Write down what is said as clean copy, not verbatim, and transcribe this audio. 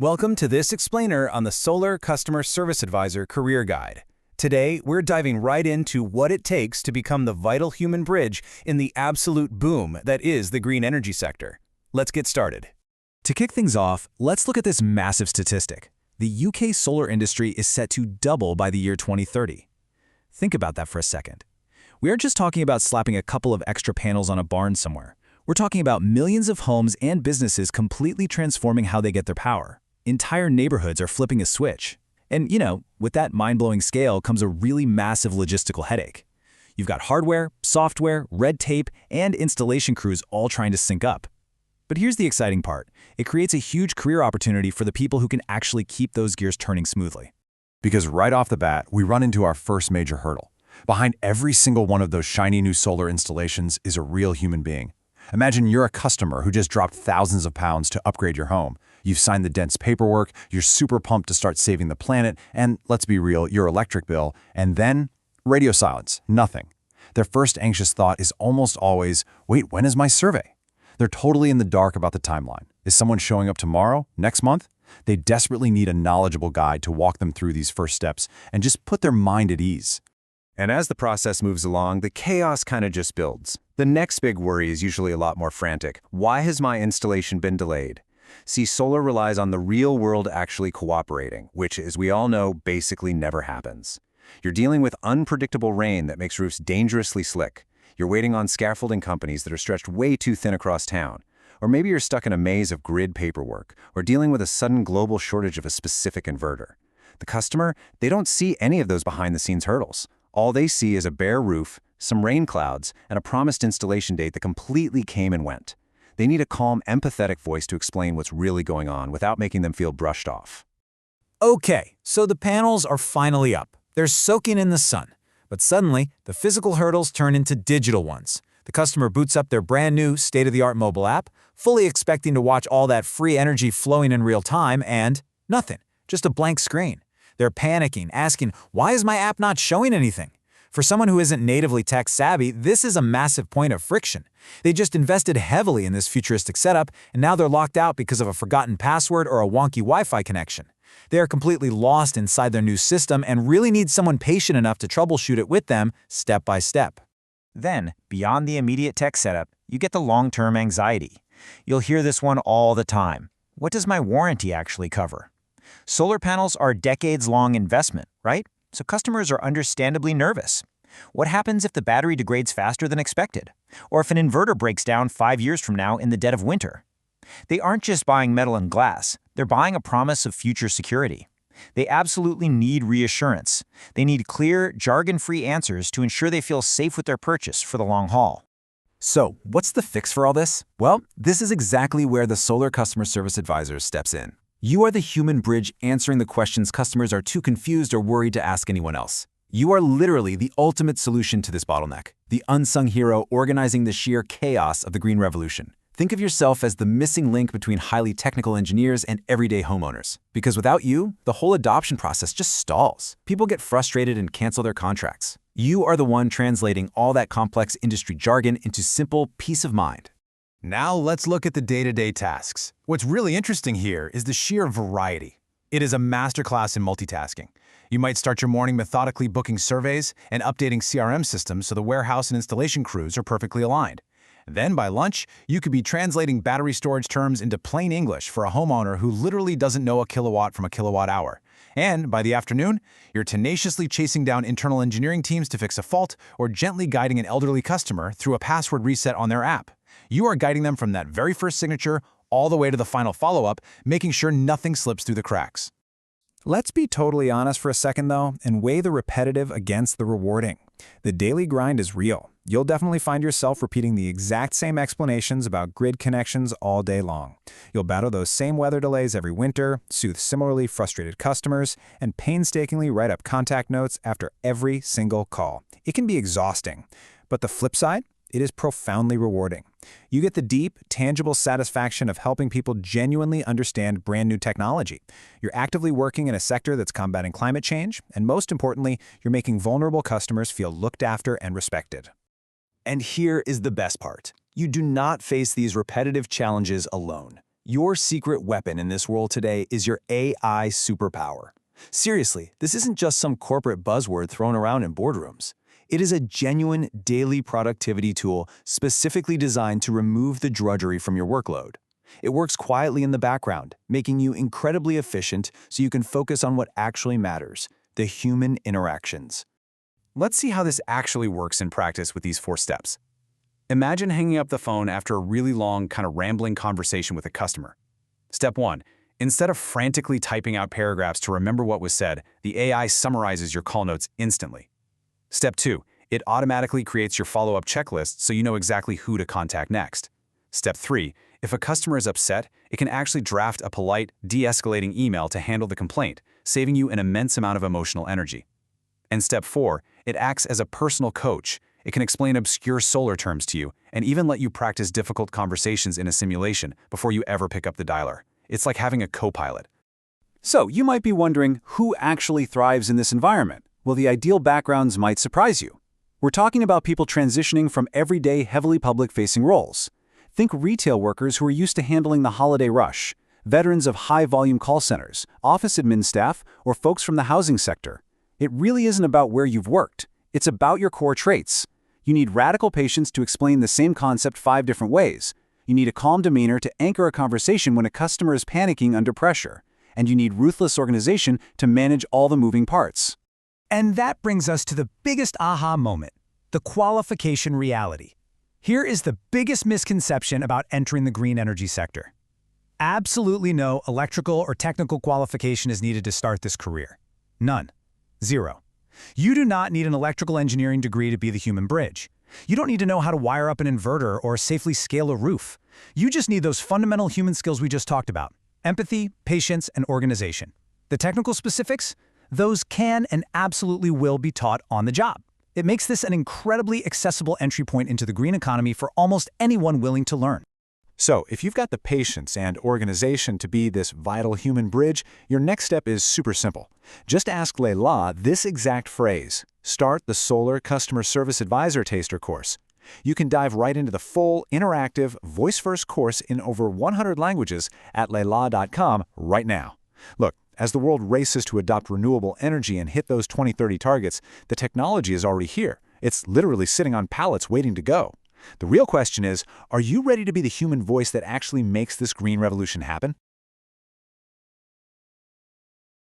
Welcome to this explainer on the Solar Customer Service Advisor Career Guide. Today, we're diving right into what it takes to become the vital human bridge in the absolute boom that is the green energy sector. Let's get started. To kick things off, let's look at this massive statistic. The UK solar industry is set to double by the year 2030. Think about that for a second. We aren't just talking about slapping a couple of extra panels on a barn somewhere. We're talking about millions of homes and businesses completely transforming how they get their power. Entire neighborhoods are flipping a switch. And, with that mind-blowing scale comes a really massive logistical headache. You've got hardware, software, red tape, and installation crews all trying to sync up. But here's the exciting part. It creates a huge career opportunity for the people who can actually keep those gears turning smoothly. Because right off the bat, we run into our first major hurdle. Behind every single one of those shiny new solar installations is a real human being. Imagine you're a customer who just dropped thousands of pounds to upgrade your home. You've signed the dense paperwork, you're super pumped to start saving the planet, and let's be real, your electric bill, and then radio silence, nothing. Their first anxious thought is almost always, wait, when is my survey? They're totally in the dark about the timeline. Is someone showing up tomorrow, next month? They desperately need a knowledgeable guide to walk them through these first steps and just put their mind at ease. And as the process moves along, the chaos kind of just builds. The next big worry is usually a lot more frantic. Why has my installation been delayed? See, solar relies on the real world actually cooperating, which, as we all know, basically never happens. You're dealing with unpredictable rain that makes roofs dangerously slick. You're waiting on scaffolding companies that are stretched way too thin across town. Or maybe you're stuck in a maze of grid paperwork, or dealing with a sudden global shortage of a specific inverter. The customer, they don't see any of those behind-the-scenes hurdles. All they see is a bare roof, some rain clouds, and a promised installation date that completely came and went. They need a calm, empathetic voice to explain what's really going on without making them feel brushed off. Okay, so the panels are finally up. They're soaking in the sun. But suddenly, the physical hurdles turn into digital ones. The customer boots up their brand new, state-of-the-art mobile app, fully expecting to watch all that free energy flowing in real time, and nothing, just a blank screen. They're panicking, asking, why is my app not showing anything? For someone who isn't natively tech-savvy, this is a massive point of friction. They just invested heavily in this futuristic setup, and now they're locked out because of a forgotten password or a wonky Wi-Fi connection. They are completely lost inside their new system and really need someone patient enough to troubleshoot it with them, step by step. Then, beyond the immediate tech setup, you get the long-term anxiety. You'll hear this one all the time. What does my warranty actually cover? Solar panels are a decades-long investment, right? So customers are understandably nervous. What happens if the battery degrades faster than expected? Or if an inverter breaks down 5 years from now in the dead of winter? They aren't just buying metal and glass. They're buying a promise of future security. They absolutely need reassurance. They need clear, jargon-free answers to ensure they feel safe with their purchase for the long haul. So, what's the fix for all this? Well, this is exactly where the Solar Customer Service Advisor steps in. You are the human bridge answering the questions customers are too confused or worried to ask anyone else. You are literally the ultimate solution to this bottleneck, the unsung hero organizing the sheer chaos of the green revolution. Think of yourself as the missing link between highly technical engineers and everyday homeowners. Because without you, the whole adoption process just stalls. People get frustrated and cancel their contracts. You are the one translating all that complex industry jargon into simple peace of mind. Now let's look at the day-to-day tasks. What's really interesting here is the sheer variety. It is a masterclass in multitasking. You might start your morning methodically booking surveys and updating CRM systems so the warehouse and installation crews are perfectly aligned. Then by lunch, you could be translating battery storage terms into plain English for a homeowner who literally doesn't know a kilowatt from a kilowatt hour. And by the afternoon, you're tenaciously chasing down internal engineering teams to fix a fault or gently guiding an elderly customer through a password reset on their app. You are guiding them from that very first signature all the way to the final follow-up, making sure nothing slips through the cracks. Let's be totally honest for a second, though, and weigh the repetitive against the rewarding. The daily grind is real. You'll definitely find yourself repeating the exact same explanations about grid connections all day long. You'll battle those same weather delays every winter, soothe similarly frustrated customers, and painstakingly write up contact notes after every single call. It can be exhausting. But the flip side? It is profoundly rewarding. You get the deep, tangible satisfaction of helping people genuinely understand brand new technology. You're actively working in a sector that's combating climate change, and most importantly, you're making vulnerable customers feel looked after and respected. And here is the best part. You do not face these repetitive challenges alone. Your secret weapon in this world today is your AI superpower. Seriously, this isn't just some corporate buzzword thrown around in boardrooms. It is a genuine daily productivity tool specifically designed to remove the drudgery from your workload. It works quietly in the background, making you incredibly efficient so you can focus on what actually matters, the human interactions. Let's see how this actually works in practice with these 4 steps. Imagine hanging up the phone after a really long, kind of rambling conversation with a customer. Step 1. Instead of frantically typing out paragraphs to remember what was said, the AI summarizes your call notes instantly. Step 2. It automatically creates your follow-up checklist so you know exactly who to contact next. Step 3. If a customer is upset, it can actually draft a polite, de-escalating email to handle the complaint, saving you an immense amount of emotional energy. And Step 4. It acts as a personal coach. It can explain obscure solar terms to you and even let you practice difficult conversations in a simulation before you ever pick up the dialer. It's like having a co-pilot. So, you might be wondering who actually thrives in this environment. Well, the ideal backgrounds might surprise you. We're talking about people transitioning from everyday, heavily public-facing roles. Think retail workers who are used to handling the holiday rush, veterans of high-volume call centers, office admin staff, or folks from the housing sector. It really isn't about where you've worked. It's about your core traits. You need radical patience to explain the same concept 5 different ways. You need a calm demeanor to anchor a conversation when a customer is panicking under pressure. And you need ruthless organization to manage all the moving parts. And that brings us to the biggest aha moment, the qualification reality. Here is the biggest misconception about entering the green energy sector. Absolutely no electrical or technical qualification is needed to start this career. None. 0. You do not need an electrical engineering degree to be the human bridge. You don't need to know how to wire up an inverter or safely scale a roof. You just need those fundamental human skills we just talked about: empathy, patience, and organization. The technical specifics? Those can and absolutely will be taught on the job. It makes this an incredibly accessible entry point into the green economy for almost anyone willing to learn. So, if you've got the patience and organization to be this vital human bridge, your next step is super simple. Just ask LELAIL this exact phrase: start the Solar Customer Service Advisor Taster course. You can dive right into the full, interactive, voice-first course in over 100 languages at LELAIL.com right now. Look, as the world races to adopt renewable energy and hit those 2030 targets, the technology is already here. It's literally sitting on pallets waiting to go. The real question is, are you ready to be the human voice that actually makes this green revolution happen?